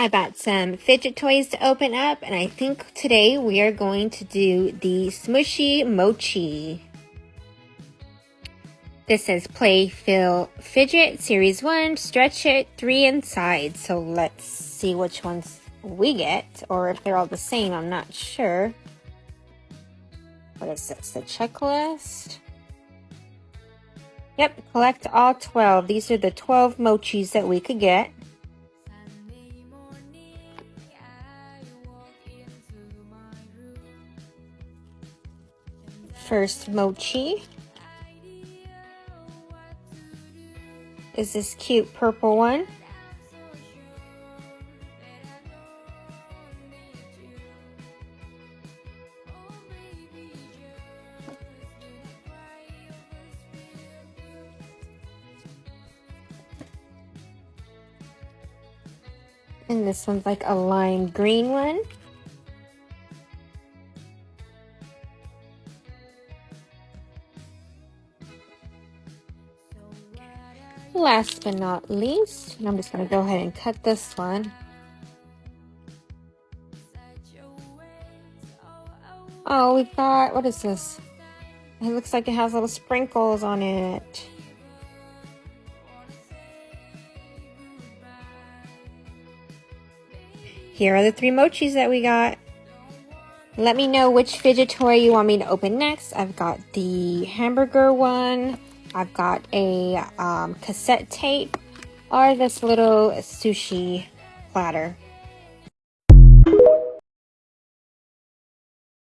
I bought some fidget toys to open up, and I think today we are going to do the smooshy mochi. This says Play, Fill, Fidget, Series 1, Stretch It, 3 inside. So let's see which ones we get, or if they're all the same, I'm not sure. What is this, the checklist? Yep, collect all 12. These are the 12 mochis that we could get. First mochi is this cute purple one. And this one's like a lime green one. Last but not least, and I'm just going to go ahead and cut this one. Oh, we've got, what is this? It looks like it has little sprinkles on it. Here are the 3 mochis that we got. Let me know which fidget toy you want me to open next. I've got the hamburger one. I've got a cassette tape, or this little sushi platter.